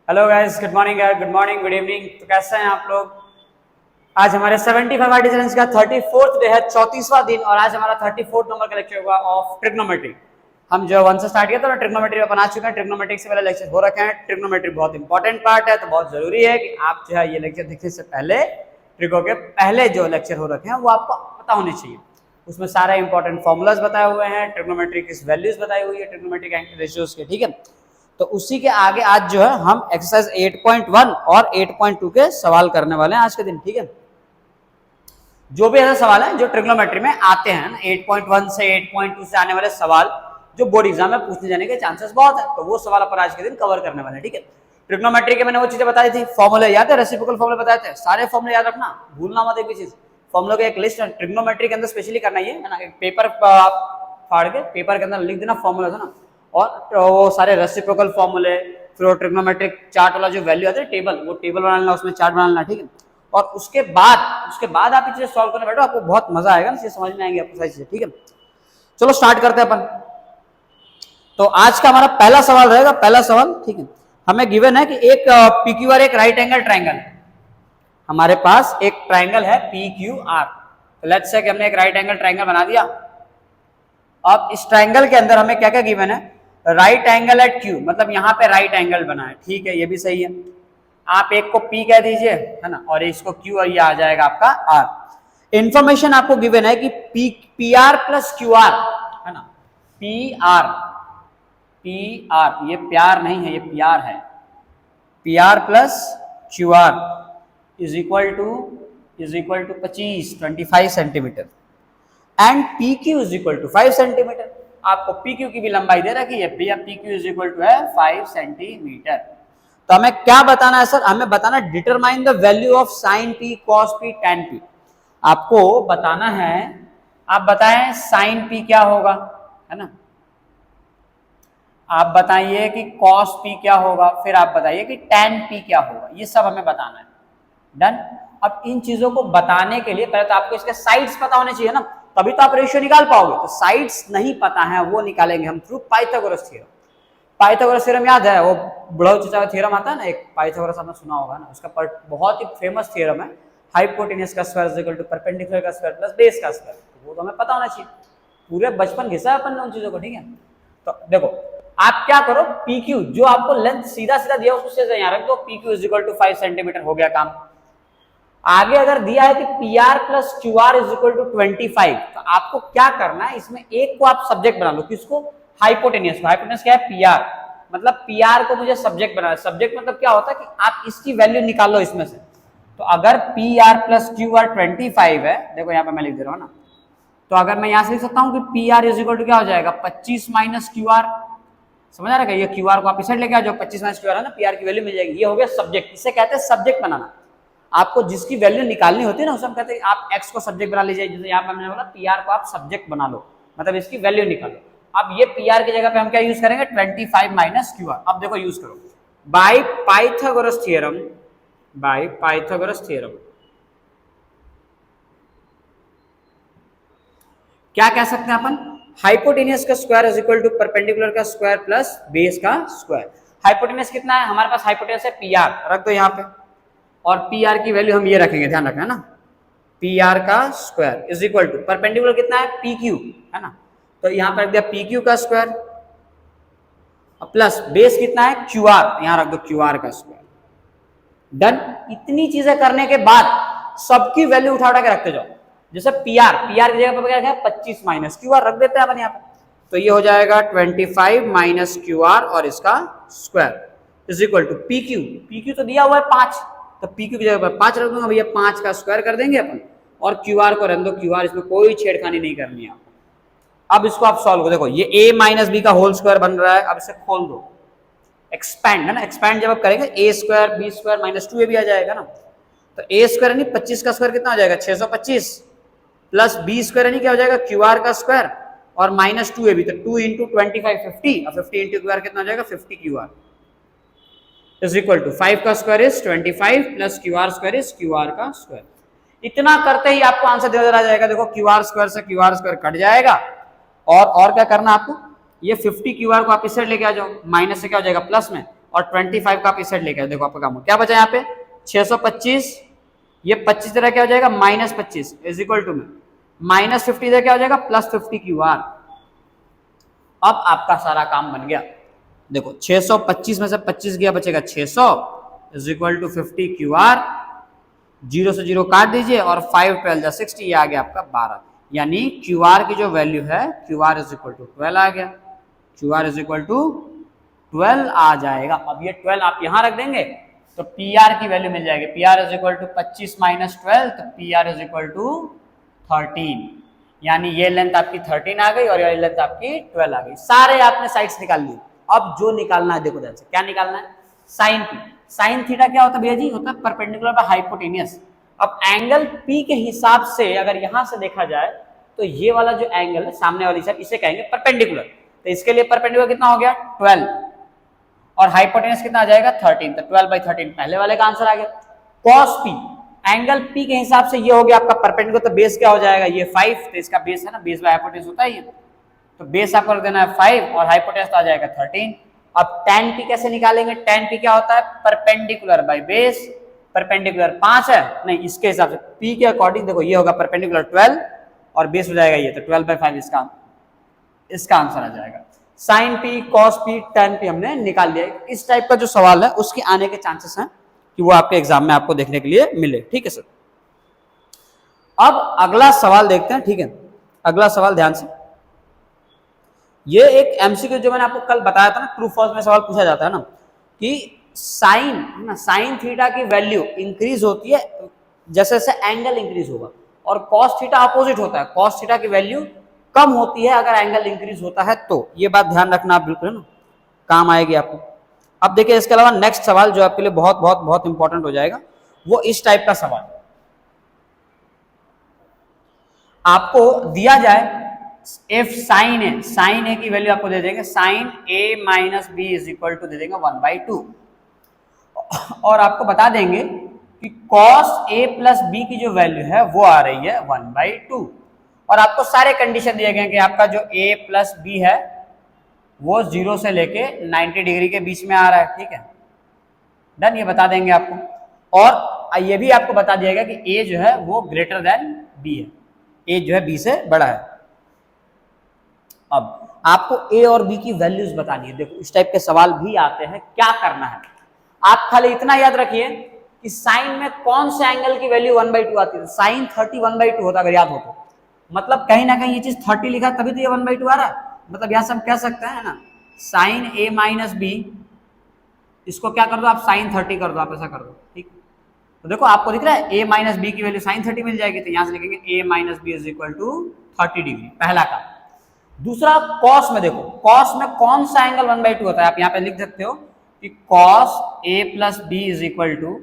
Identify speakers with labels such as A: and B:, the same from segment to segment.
A: Hello guys, good morning यार, good morning, good evening. तो कैसे हैं आप लोग? आज हमारे 75 आर्टी चैलेंज का 34th डे है, 34वां दिन। और आज हमारा 34th नंबर का लेक्चर होगा ऑफ ट्रिग्नोमेट्री। हम जो 1 से स्टार्ट किया था ट्रिग्नोमेट्री अपन आ चुके हैं। ट्रिग्नोमेट्री से पहले लेक्चर हो रखे हैं। ट्रिग्नोमेट्री बहुत इंपॉर्टेंट पार्ट है, तो बहुत जरूरी है कि आप जो है ये लेक्चर देखने से पहले ट्रिगो के पहले जो लेक्चर हो रखे हैं वो आपको पता होने चाहिए। उसमें सारे इंपॉर्टेंट फॉर्मूलाज बताए हुए हैं, ट्रिग्नोमेट्री की वैल्यूज बताई हुई है, ट्रिग्नोमेट्रिक एंगल रेशियोज के, ठीक है। तो उसी के आगे आज जो है हम एक्सरसाइज 8.1 और 8.2 के सवाल करने वाले हैं आज के दिन, ठीक है। जो भी ऐसे सवाल है जो ट्रिग्नोमेट्री में आते हैं ना, 8.1 से 8.2 से आने वाले सवाल जो बोर्ड एग्जाम में पूछने जाने के चांसेस बहुत है, तो वो सवाल अपन आज के दिन कवर करने वाले हैं, ठीक है। ट्रिग्नोमेट्री के मैंने वो चीजें बताई थी, फॉर्मूले याद है, रेसिप्रोकल फॉर्मूले बताए थे, सारे फॉर्मूले याद रखना, भूलना मत एक भी चीज। फॉर्मूलों की एक लिस्ट ट्रिग्नोमेट्री के अंदर स्पेशली करना है ना, एक पेपर फाड़ के पेपर के अंदर लिख देना फॉर्मूला है ना, और वो सारे रेसिप्रोकल फॉर्मूले, फिर ट्रिग्नोमेट्रिक चार्ट वाला जो वैल्यू आता है टेबल, वो टेबल बना लेना, उसमें चार्ट बना लेना, ठीक है। और उसके बाद आप ये चीजें सॉल्व करने बैठो, आपको बहुत मजा आएगा ना, समझ में आएंगे आपको सारी चीजें, ठीक है। चलो स्टार्ट करते हैं अपन। तो आज का हमारा पहला सवाल रहेगा, पहला सवाल, ठीक है। हमें गिवन है कि एक PQR एक राइट एंगल ट्रायंगल है। हमारे पास एक ट्रायंगल है PQR। तो लेट्स से कि हमने एक राइट एंगल ट्रायंगल बना दिया। अब इस ट्रायंगल के अंदर हमें क्या क्या गिवन है? राइट एंगल एट Q, मतलब यहाँ पे राइट एंगल बना है, ठीक है, ये भी सही है। आप एक को P कह दीजिए, है ना, और इसको Q, और ये आ जाएगा आपका R। इंफॉर्मेशन आपको गिवन है कि PR प्लस QR, है ना, PR, ये प्यार नहीं है, ये PR है। PR plus QR is equal to 25 centimetre and PQ is equal to 5 centimetre. आपको PQ की भी लंबाई दे रखी है, भैया PQ इज इक्वल टू है 5 सेंटीमीटर। तो हमें क्या बताना है सर? हमें बताना determine the value of sine P, cos P, tan P। आपको बताना है, आप बताएं साइन P क्या होगा, है ना, आप बताइए कि cos P क्या होगा, फिर आप बताइए कि tan P क्या होगा, ये सब हमें बताना है। डन। अब इन चीजों को बताने के लिए पहले तो आपको इसके साइड्स पता होने चाहिए ना, तभी तो आप रेशियो निकाल पाओगे। तो साइड्स नहीं पता है, वो निकालेंगे हम through Pythagoras theorem. Pythagoras theorem याद है, वो बुढ़ऊ चचा का थ्योरम आता है ना, एक पाइथागोरस आपने सुना होगा ना, उसका बहुत ही फेमस थ्योरम है, हाइपोटेन्यूस का square is equal to perpendicular का स्क्वायर प्लस बेस का स्क्वायर। वो तो हमें पता होना चाहिए, पूरे बचपन घिसा है अपन ने उन चीजों को, ठीक है। तो देखो आप क्या करो, PQ जो आपको लेंथ सीधा सीधा दिया उसको यहाँ रख दो, PQ is equal to 5 centimetre, हो गया काम। आगे अगर दिया है कि PR plus QR is equal to 25, तो आपको क्या करना है, इसमें एक को आप सब्जेक्ट बना लो, किसको? हाइपोटेन्यूस को। हाइपोटेन्यूस क्या है? PR, मतलब PR को मुझे सब्जेक्ट बनाना है। सब्जेक्ट मतलब क्या होता है कि आप इसकी वैल्यू निकाल लो इसमें से। तो अगर PR प्लस QR 25 है, देखो यहाँ पे मैं लिख दे रहा हूँ ना, तो अगर मैं यहाँ से लिख सकता हूँ कि PR इज इक्वल टू क्या हो जाएगा, 25 माइनस QR। समझ आ रहा है? ये QR को आप इस साइड लेके आ जाओ, 25 माइनस QR है ना, PR की वैल्यू मिल जाएगी। ये हो गया सब्जेक्ट, इसे कहते हैं सब्जेक्ट बनाना। आपको जिसकी वैल्यू निकालनी होती है ना, उसे हम कहते हैं आप x को सब्जेक्ट बना लीजिए। जैसे यहाँ पे मैंने बोला PR को आप सब्जेक्ट बना लो, मतलब इसकी वैल्यू निकालो। अब ये PR की जगह पे हम क्या यूज करेंगे? 25 माइनस QR। अब देखो यूज करो, by Pythagoras theorem, by Pythagoras theorem क्या कह सकते हैं अपन? हाइपोटेन्यूस का square is equal to perpendicular का स्क्वायर प्लस बेस का स्क्वायर। हाइपोटेन्यूस कितना है हमारे पास? हाइपोटेन्यूस है PR, रख दो यहाँ पे, और PR की वैल्यू हम ये रखेंगे, ध्यान रखना ना, PR का square is equal to perpendicular कितना है? PQ, है ना, तो यहाँ पर रख दिया PQ का स्क्वायर, प्लस बेस कितना है? QR, यहाँ रख दो QR का स्क्वायर। डन। इतनी चीजें करने के बाद सबकी वैल्यू उठा के रखते जाओ। जैसे PR की जगह पर क्या रखा है? 25 माइनस QR रख देते हैं अपन यहाँ पे, तो ये हो जाएगा 25 माइनस QR और इसका square is equal to PQ तो दिया हुआ है 5, तो PQ की जगह पर 5 रख दूंगा भैया, 5 का स्क्वायर कर देंगे अपन, और QR को रख दो QR, इसमें कोई छेड़खानी नहीं करनी है। अब इसको आप सॉल्व करो, देखो ये A माइनस B का होल स्क्वायर बन रहा है। अब इसे खोल दो, एक्सपैंड, है ना, एक्सपैंड जब आप करेंगे A square B square minus 2AB आ जाएगा ना, तो A स्क्वायर यानी 25 का स्क्वायर कितना हो जाएगा? 625, प्लस B स्क्वायर यानी क्या हो जाएगा? QR का स्क्वायर, और माइनस 2AB, तो 2 इंटू 25 50, और 50 इंटू QR कितना हो जाएगा? 50 QR इज इक्वल टू 5 का square is 25 plus QR square is QR का स्क्वायर। इतना करते ही आपको आंसर नजर आ जाएगा। देखो QR स्क्वायर से QR स्क्वायर कट जाएगा, और क्या करना आपको? ये 50 QR को आप इस साइड लेके आ जाओ, माइनस से क्या हो जाएगा? प्लस में, और 25 का आप इस साइड लेके आओ। देखो आपका काम हो क्या बचा यहाँ पे 625, ये 25 इधर क्या हो जाएगा -25 इज इक्वल टू में -50 इधर क्या हो जाएगा +50 QR। अब आपका सारा काम बन गया। देखो 625 में से 25 गया बचेगा 600 इज इक्वल टू 50 QR। 0 से 0 काट दीजिए और 5 12 60, ये आ गया आपका 12। यानी QR की जो वैल्यू है QR इज इक्वल टू 12 आ गया। QR इज इक्वल टू 12 आ जाएगा। अब ये 12 आप यहां रख देंगे तो PR की वैल्यू मिल जाएगी। PR is equal to 25 minus 12, तो PR इज इक्वल टू 13। यानी ये लेंथ आपकी 13 आ गई और ये लेंथ आपकी 12 आ गई। सारे आपने साइड्स निकाल लिए। अब जो निकालना है देखो ध्यान से, क्या निकालना है साइन P। साइन थीटा क्या होता है भैया जी, होता है परपेंडिकुलर बाय हाइपोटेनियस। अब एंगल P के हिसाब से अगर यहां से देखा जाए तो ये वाला जो एंगल है सामने वाली साइड, इसे कहेंगे परपेंडिकुलर। तो इसके लिए परपेंडिकुलर कितना हो गया 12 और हाइपोटेनस कितना आ जाएगा 13, तो 12/13 पहले वाले का आंसर आ गया। cos P, एंगल P के हिसाब से ये हो गया आपका परपेंडिकुलर, तो बेस क्या हो जाएगा ये 5, तो इसका बेस है ना, बेस बाय हाइपोटेनस होता है ये, तो बेस आपको देना है 5 और हाइपोटेनस तो आ जाएगा 13। अब tan P कैसे निकालेंगे, tan P क्या होता है परपेंडिकुलर बाय बेस। परपेंडिकुलर 5 है, नहीं इसके हिसाब से P के अकॉर्डिंग देखो ये होगा परपेंडिकुलर 12 और बेस हो जाएगा ये, तो 12/5 इसका आंसर आ जाएगा। Sine P, cos P, tan P हमने निकाल लिया। इस टाइप का जो सवाल है उसके आने के चांसेस हैं कि वो आपके एग्जाम में आपको देखने के लिए मिले। ठीक है सर। अब अगला सवाल देखते हैं। ठीक है, अगला सवाल ध्यान से, ये एक एमसीक्यू जो मैंने आपको कल बताया था ना, ट्रू फॉल्स में सवाल पूछा जाता है ना कि साइन है ना, साइन थीटा की वैल्यू इंक्रीज होती है जैसे जैसे एंगल इंक्रीज होगा, और कॉस थीटा अपोजिट होता है, कॉस थीटा की वैल्यू कम होती है अगर एंगल इंक्रीज होता है। तो ये बात ध्यान रखना आप बिल्कुल, है ना, काम आएगी आपको। अब देखिए इसके अलावा नेक्स्ट सवाल जो आपके लिए बहुत बहुत बहुत इंपॉर्टेंट हो जाएगा, वो इस टाइप का सवाल आपको दिया जाए। इफ साइन ए की वैल्यू आपको दे देंगे, sine a minus B is equal to दे देंगे 1/2, और आपको बता देंगे कि cos a प्लस बी की जो वैल्यू है वो आ रही है 1/2, और आपको सारे कंडीशन दिए गए कि आपका जो a प्लस बी है वो 0 से लेके 90 डिग्री के बीच में आ रहा है। ठीक है, डन, ये बता देंगे आपको। और ये भी आपको बता दिया गया कि a जो है वो ग्रेटर देन b है, a जो है b से बड़ा है। अब आपको a और b की वैल्यूज बतानी है। देखो इस टाइप के सवाल भी आते हैं, क्या करना है आप खाली इतना याद रखिए कि साइन में कौन से एंगल की वैल्यू 1/2 आती है। साइन 30 1/2 होता है, अगर याद हो तो, मतलब कहीं ना कहीं ये चीज 30 लिखा तभी तो ये 1/2 आ रहा है। मतलब यहां से हम कह सकते हैं ना, साइन a माइनस बी, इसको क्या कर दो आप साइन 30 कर दो, आप ऐसा कर दो। ठीक, तो देखो आपको दिख रहा है a माइनस बी की वैल्यू साइन 30 मिल जाएगी, तो यहां से लिखेंगे a minus B is equal to 30 degree, पहला का। दूसरा कॉस में देखो, कॉस में कौन सा एंगल 1/2 होता है, आप यहाँ पे लिख सकते हो कि cos a plus B is equal to,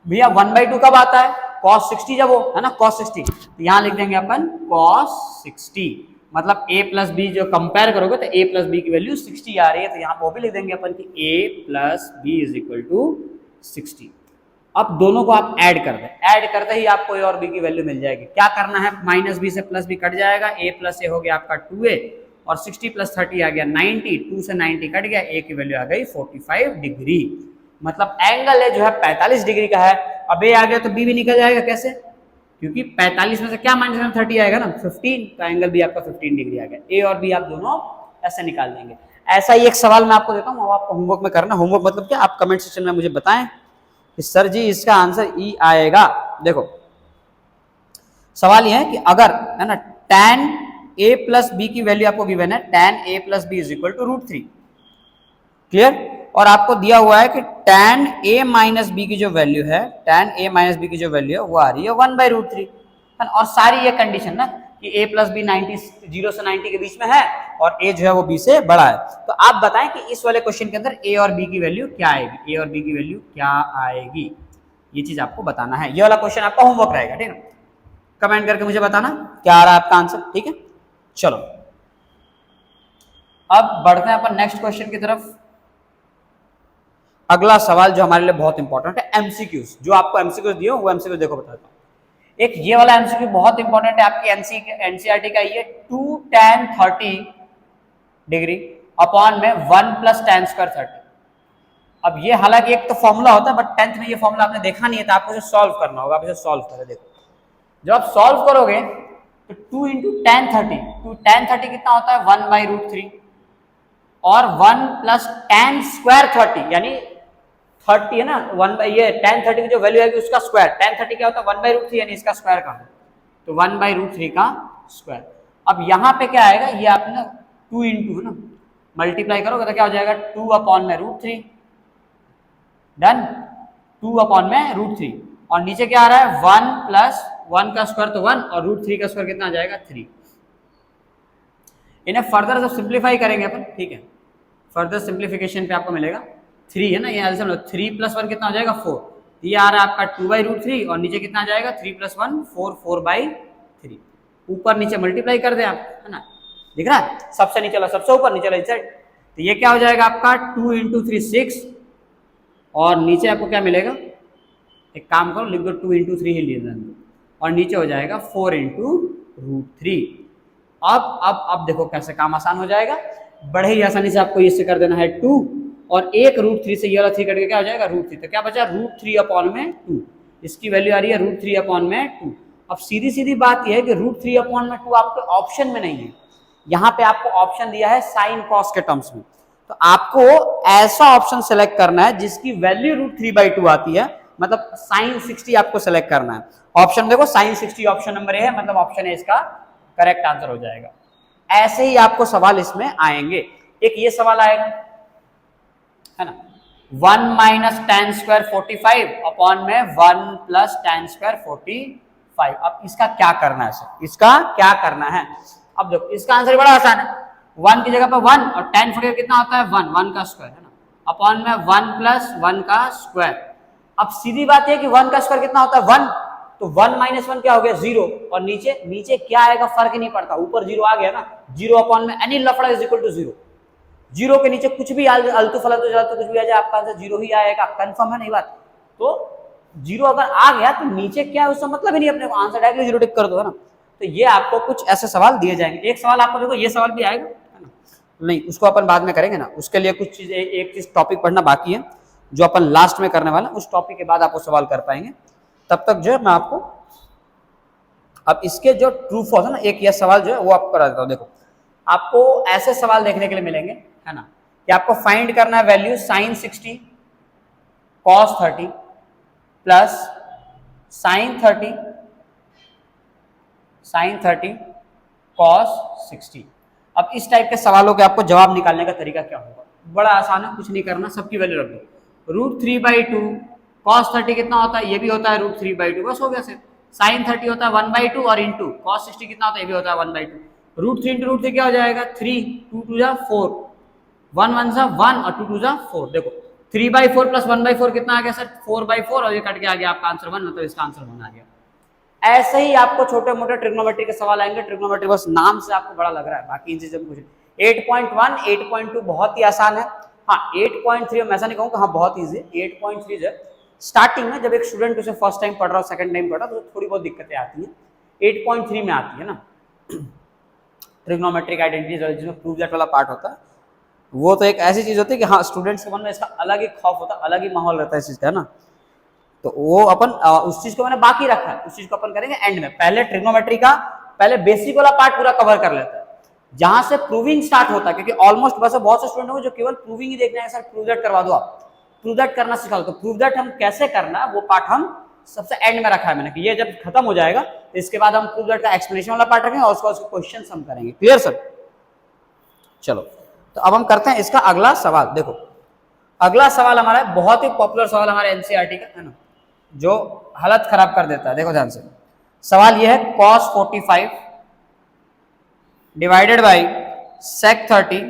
A: भैया 1/2 कब आता है cos 60 जब हो, है ना, cos 60, तो यहां लिख देंगे अपन cos 60, मतलब a प्लस बी जो कंपेयर करोगे तो a प्लस बी की वैल्यू 60 आ रही है, तो यहाँ वो भी लिख देंगे अपन कि a plus B is equal to 60। अब दोनों को आप ऐड कर दें, ऐड करते ही आपको a और b की वैल्यू मिल जाएगी। क्या करना है, माइनस बी से प्लस बी कट जाएगा, a प्लस ए हो गया आपका 2a और 60 प्लस 30 आ गया 90, 2 से 90 कट गया, a की वैल्यू आ गई 45 डिग्री। मतलब एंगल है जो है 45 डिग्री का है। अब a आ गया तो b भी निकल जाएगा, कैसे, क्योंकि 45 में से क्या माइनस में 30 आएगा ना 15, तो एंगल भी आपका 15 डिग्री आ गया। a और b आप दोनों ऐसे निकाल देंगे। ऐसा ही एक सवाल मैं आपको देता हूँ, अब आपको होमवर्क में करना। होमवर्क मतलब क्या, आप कमेंट सेक्शन में मुझे बताएं कि सर जी इसका आंसर ई आएगा। देखो सवाल यह है कि अगर, है ना, tan a प्लस बी की वैल्यू आपको गिवन है, tan a plus B is equal to √3, clear, और आपको दिया हुआ है कि tan a माइनस बी की जो वैल्यू है, tan a माइनस बी की जो वैल्यू है वो आ रही है 1/√3, और सारी ये कंडीशन ना कि a प्लस बी 0 से 90 के बीच में है और a जो है वो b से बड़ा है। तो आप बताएं कि इस वाले क्वेश्चन के अंदर a और b की वैल्यू क्या आएगी, a और b की वैल्यू क्या आएगी, ये चीज आपको बताना है। ये वाला क्वेश्चन आपका होमवर्क रहेगा, ठीक है, कमेंट करके मुझे बताना क्या आ रहा है आपका आंसर। ठीक है, चलो अब बढ़ते हैं अपन नेक्स्ट क्वेश्चन की तरफ। अगला सवाल जो हमारे लिए बहुत इंपॉर्टेंट है, एमसीक्यूज, जो आपको एमसीक्यूज दिए वो एमसीक्यूज देखो बताता हूं। एक ये वाला एमसीक्यू बहुत इंपॉर्टेंट है आपकी एनसीईआरटी का, ये 2 tan 30 डिग्री अपॉन में 1 + tan² 30, अब ये हालांकि एक तो फॉर्मूला होता है, बट 10th में ये फॉर्मूला आपने देखा नहीं है, तो आपको इसे सॉल्व करना होगा। आप इसे सॉल्व करें, देखो जब आप सॉल्व करोगे तो 2 इंटू टेन थर्टी कितना होता है 1/√3 और 1 प्लस टेन स्क्वायर 30 यानी 30 है ना, 1 ये टेन 30 की जो वैल्यू है उसका स्क्वायर, टेन 30 क्या होता है 1/√3 यानी इसका स्क्वायर का, तो 1/√3 का स्क्वायर। अब यहाँ पे क्या आएगा, ये आपने 2 इंटू है ना मल्टीप्लाई करोगे तो क्या हो जाएगा 2/√3, डन, 2/√3 और नीचे क्या आ रहा है 1 प्लस 1 का स्क्वायर तो 1 और √3 का स्क्वायर कितना आ जाएगा 3। इन्हें फर्दर जब सिंप्लीफाई करेंगे अपन, ठीक है, फर्दर सिंप्लीफिकेशन पे आपको मिलेगा 3 है ना, ये एल्सियम 3 + 1 कितना हो जाएगा 4, ये आ रहा है आपका 2/√3 और नीचे कितना आ जाएगा 3 + 1 4, 4/3, ऊपर नीचे मल्टीप्लाई कर दे आप, है ना, दिख रहा है, सबसे नीचे वाला सबसे ऊपर, नीचे वाला इस साइड, तो ये क्या हो जाएगा आपका 2 × 3 6 और नीचे आपको क्या मिलेगा, एक काम करो लिख दो 2 × 3 ही ले लेना और नीचे हो जाएगा 4 × √3। अब देखो कैसे काम आसान हो जाएगा, बड़े ही आसानी से आपको इससे कर देना है 2 और एक √3 से ये वाला 3 कट के क्या हो जाएगा √3, तो क्या बचा √3/2, इसकी वैल्यू आ रही है √3/2। अब सीधी सीधी बात यह है कि √3/2 आपके ऑप्शन में नहीं है, यहाँ पे आपको ऑप्शन दिया है साइन कॉस के टर्म्स में, तो आपको ऐसा ऑप्शन सेलेक्ट करना है जिसकी वैल्यू √3/2 आती है, मतलब साइन 60 आपको सेलेक्ट करना है। ऑप्शन देखो साइन 60 ऑप्शन नंबर ए है, मतलब ऑप्शन ए इसका करेक्ट आंसर हो जाएगा। ऐसे ही आपको सवाल इसमें आएंगे, एक ये सवाल आएगा है ना, 1 - tan² 45 में 1 + tan² 45। अब इसका क्या करना है सर, इसका क्या करना है, अब देखो इसका आंसर बड़ा आसान है, 1 की जगह पर 1 और tan 45 कितना होता है 1 का स्क्वायर है ना, अपॉन में 1 + 1 का स्क्वायर। अब सीधी बात है कि 1 का स्क्वायर कितना होता है 1, तो 1 - 1 क्या हो गया 0 और नीचे क्या आएगा फर्क नहीं पड़ता, ऊपर 0 आ गया ना, 0 में एनी लफड़ा इज इक्वल टू 0, 0 के नीचे कुछ भी अल्तु फलतु जलतु कुछ भी आ जाए आपका आंसर 0 ही आएगा, कंफर्म है नहीं बात, तो 0 अगर आ गया तो नीचे क्या है उसका मतलब ही नहीं, अपने को आंसर डायरेक्टली 0 टिक कर दो है ना। तो ये आपको कुछ ऐसे सवाल दिए जाएंगे, एक सवाल आपको देखो ये सवाल भी आएगा है ना, नहीं उसको अपन बाद में करेंगे ना, उसके लिए कुछ चीज एक चीज टॉपिक पढ़ना बाकी है जो अपन लास्ट में करने वाला, उस टॉपिक के बाद आपको सवाल कर पाएंगे, तब तक जो है मैं आपको अब इसके जो ट्रू फॉल्स है ना, एक यह सवाल जो है वो आपको करा देता हूँ। देखो आपको ऐसे सवाल देखने के लिए मिलेंगे है ना, कि आपको फाइंड करना है value sin 60 cos 30 plus sin 30 cos 60। अब इस टाइप के सवालों के आपको जवाब निकालने का तरीका क्या होगा, बड़ा आसान है, कुछ नहीं करना, सबकी वैल्यू रख दो, √3/2 cos 30 कितना होता है, ये भी होता है √3/2, बस हो गया सिर्फ। sin 30 होता है 1/2 और इंटू cos 60 कितना होता है, ये भी होता है 1/2, √3 × √3 क्या हो जाएगा 3, 2 × 2 = 4, 1 × 1 = 1 और 2 × 2 = 4। देखो 3/4 प्लस 1/4 कितना आ गया सर 4/4 और ये कट के आ गया आपका आंसर 1, मतलब इसका आंसर 1 आ गया। ऐसे ही आपको छोटे मोटे ट्रिग्नोमेट्री के सवाल आएंगे, ट्रिग्नोमेट्री बस नाम से आपको बड़ा लग रहा है, बाकी इन चीजों में कुछ 8.1 8.2 बहुत ही आसान है, हाँ 8.3 मैं ऐसा नहीं कहूँगा हाँ बहुत ईजी है, 8.3 जो स्टार्टिंग में जब एक स्टूडेंट उसे फर्स्ट टाइम पढ़ रहा हो सेकंड टाइम पढ़ रहा तो थोड़ी बहुत दिक्कतें आती हैं, 8.3 में आती है ना ट्रिग्नोमेट्रिक आइडेंटिटी जिसमें प्रूव दैट वाला पार्ट होता है, वो तो एक ऐसी चीज होती है कि हाँ स्टूडेंट्स के मन में इसका अलग ही खौफ होता है, अलग ही माहौल रहता है इस चीज का है ना, तो वो अपन उस चीज को मैंने बाकी रखा है, उस चीज को अपन करेंगे एंड में, पहले ट्रिग्नोमेट्री का पहले बेसिक वाला पार्ट पूरा कवर कर लेता है, जहां से प्रूविंग स्टार्ट होता है, क्योंकि ऑलमोस्ट वैसे बहुत से स्टूडेंट होंगे जो केवल प्रूविंग ही देखने हैं, सर प्रूव दैट करवा दो आप, प्रूव दैट करना सिखा दो, तो प्रूव दैट हम कैसे करना है वो पार्ट हम सबसे एंड में रखा है मैंने, कि ये जब खत्म हो जाएगा तो इसके बाद हम प्रूव दैट का एक्सप्लेनेशन वाला पार्ट रखेंगे और उसके बाद क्वेश्चन हम करेंगे, क्लियर सर। चलो तो अब हम करते हैं इसका अगला सवाल। देखो अगला सवाल हमारा बहुत ही पॉपुलर सवाल हमारे एनसीईआरटी का है ना, जो हालत खराब कर देता है। देखो ध्यान से सवाल यह है cos 45 divided by sec 30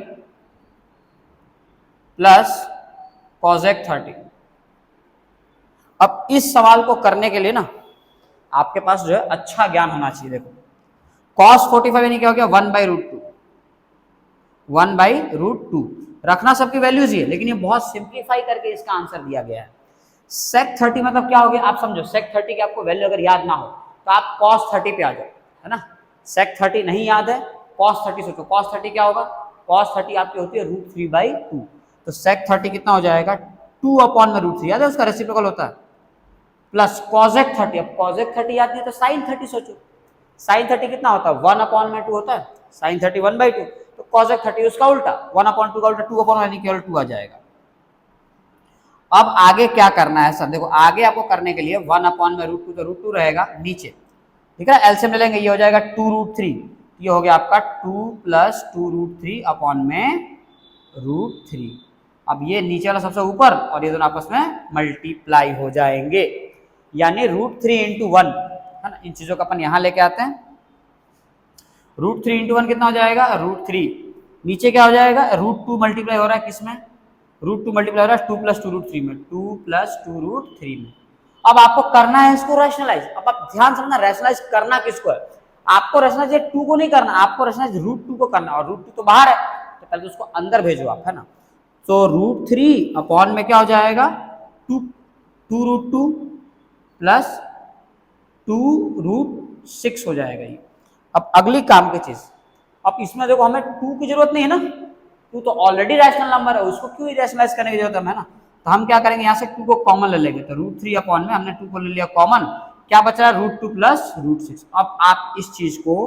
A: plus cosec 30। अब इस सवाल को करने के लिए ना आपके पास जो है अच्छा ज्ञान होना चाहिए। देखो cos 45 यानी क्या हो गया 1/√2, 1/√2 रखना सबकी वैल्यूज ही है, लेकिन ये बहुत सिंप्लीफाई करके इसका आंसर दिया गया है। sec 30 मतलब क्या हो गया आप समझो, sec 30 की आपको वैल्यू अगर याद ना हो तो आप cos 30 पे आ जाओ है ना, sec 30 नहीं याद है cos 30 सोचो, cos 30 क्या होगा, cos 30 आपकी होती है √3/2, तो sec 30 कितना हो जाएगा 2/√3, याद है उसका रेसिप्रोकल होता है, प्लस कॉजेक 30। अब कॉजेक 30 याद नहीं तो साइन 30 सोचो, साइन 30 कितना होता है 1/2 होता है, साइन 30 1/2, तो कॉजेक 30 उसका उल्टा 1/2 का उल्टा 2/, केवल 2 आ जाएगा। अब आगे क्या करना है सर, देखो आगे आपको करने के लिए 1/√2 तो √2 रहेगा नीचे, ठीक है, एलसीएम ले लेंगे, ये हो जाएगा 2√3, ये हो गया आपका 2 + 2√3 अपॉन में √3। अब ये नीचे वाला सबसे ऊपर और ये दोनों आपस में मल्टीप्लाई हो जाएंगे, यानी √3 × 1 है ना, इन चीजों का अपन यहां लेके आते हैं। √3 × 1 कितना हो जाएगा √3, नीचे क्या हो जाएगा √2 मल्टीप्लाई हो रहा है किसमें, √2 मल्टीप्लाई हो रहा है 2 + 2√3 में, 2 + 2√3 में। अब आपको करना है इसको रैशनलाइज। अब आप ध्यान समझना, रैशनलाइज करना किसको है, आपको रैशनलाइज 2 को नहीं करना, आपको रैशनलाइज √2 को करना, और √2 तो बाहर है तो पहले तो उसको अंदर भेजो आप, है ना। तो √3 अपॉन में क्या हो जाएगा 2√2 + 2√6 हो जाएगा ये। अब अगली काम की चीज, अब इसमें देखो हमें 2 की जरूरत नहीं है ना, 2 तो ऑलरेडी रैशनल नंबर है, उसको क्यों रैशनलाइज करने की जरूरत है ना। तो हम क्या करेंगे, यहाँ से 2 को कॉमन ले लेंगे, तो √3 अपॉन में हमने 2 को ले लिया कॉमन, क्या बच रहा है √2 + √6। अब आप इस चीज को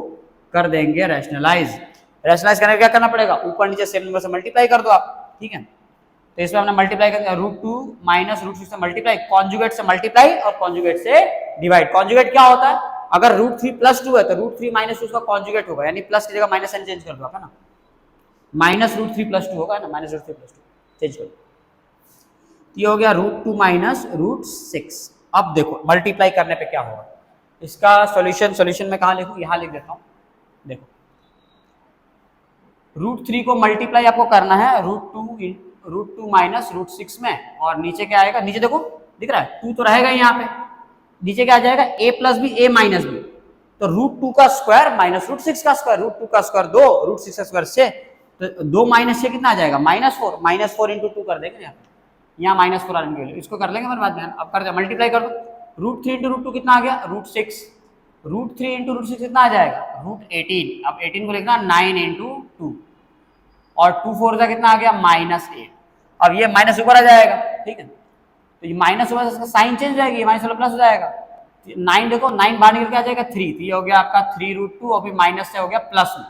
A: कर देंगे रैशनलाइज। रैशनलाइज करने का क्या करना पड़ेगा, ऊपर नीचे सेम नंबर से मल्टीप्लाई कर दो आप, ठीक है। तो इसमें हमने मल्टीप्लाई कर दिया, √2 - √6 से मल्टीप्लाई, कॉन्जुगेट से मल्टीप्लाई और कॉन्जुगेट से डिवाइड। कॉन्जुगेट क्या होता है, अगर √3 + 2 है तो √3 - 2 का कॉन्जुगेट होगा, यानी प्लस की जगह माइनस n चेंज कर दो आप, है ना, -√3 + 2 होगा ना, -√3 + 2 चेंज कर दो, ये हो गया √2 - √6। अब देखो मल्टीप्लाई करने पे क्या होगा, इसका सॉल्यूशन में कहां लिखूं, यहां लिख देता हूं। देखो √3 को मल्टीप्लाई आपको करना है √2 - √6 में, और नीचे क्या आएगा, नीचे देखो दिख रहा है 2 तो रहेगा यहाँ पे, नीचे क्या आ जाएगा a + b a - b, तो √2 का स्क्वायर - √6 का स्क्वायर, √2 का स्क्वायर 2, √6 का स्क्वायर 6, तो 2 - 6 कितना आ जाएगा -4, -4 × 2 कर देंगे यहाँ -4 आने के लिए, इसको कर लेंगे हमारे बाद में। अब कर दे मल्टीप्लाई कर दो, √3 × √2 कितना आ गया √6, √3 × √6 कितना आ जाएगा √18। अब 18 को लिखना 9 × 2, और 2 4 का कितना आ गया -8। अब ये माइनस ऊपर आ जाएगा, ठीक है, तो ये माइनस ऊपर इसका साइन चेंज हो जाएगी, ये माइनस वाला प्लस हो जाएगा। 9 देखो 9 बाहर निकल के आ जाएगा 3, तो ये हो गया आपका 3√2, अभी माइनस से हो गया प्लस में,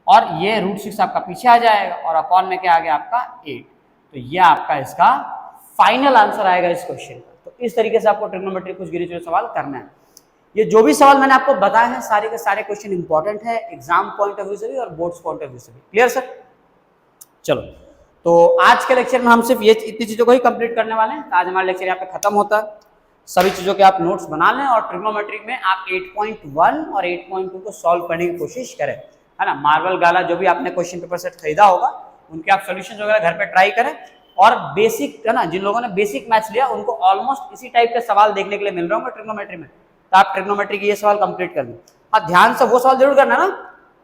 A: और ये √6 आपका पीछे आ जाएगा, और अपॉन में क्या आ गया आपका 8। तो ये आपका इसका फाइनल आंसर आएगा इस क्वेश्चन का। तो इस तरीके से आपको ट्रिग्नोमेट्री कुछ गिने चुने सवाल करना है। ये जो भी सवाल मैंने आपको बताए हैं सारे के सारे क्वेश्चन इंपॉर्टेंट है, एग्जाम पॉइंट ऑफ व्यू से भी और बोर्ड्स पॉइंट ऑफ व्यू से भी। Clear sir? चलो, तो आज के लेक्चर में हम सिर्फ ये इतनी चीजों को ही कंप्लीट करने वाले हैं। आज हमारा लेक्चर यहाँ पे खत्म होता है। सभी चीजों के आप नोट्स बना लें, और ट्रिग्नोमेट्री में आप 8.1 और 8.2 को सॉल्व करने की कोशिश करें, है ना। मार्वल गाला जो भी आपने क्वेश्चन पेपर सेट खरीदा होगा, उनके आप सोल्यूशन वगैरह घर पे ट्राई करें, और बेसिक, है ना, जिन लोगों ने बेसिक मैथ्स लिया उनको ऑलमोस्ट इसी टाइप के सवाल देखने के लिए मिल रहे होंगे ट्रिग्नोमेट्री में, तो आप ट्रिग्नोमेट्री के ये सवाल कंप्लीट कर लें। हाँ, ध्यान से वो सवाल जरूर करना ना,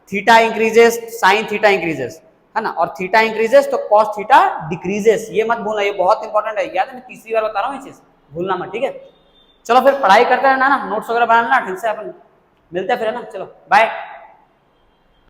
A: theta increases sine theta increases, है ना, और थीटा इंक्रीजेस तो कॉस थीटा डिक्रीजेस, ये मत भूलना, ये बहुत इंपॉर्टेंट है, याद है, मैं तीसरी बार बता रहा हूँ ये चीज, भूलना मत, ठीक है। चलो फिर पढ़ाई करते रहना ना, नोट्स वगैरह बनाना ठीक से, अपन मिलते हैं फिर, है ना, चलो बाय।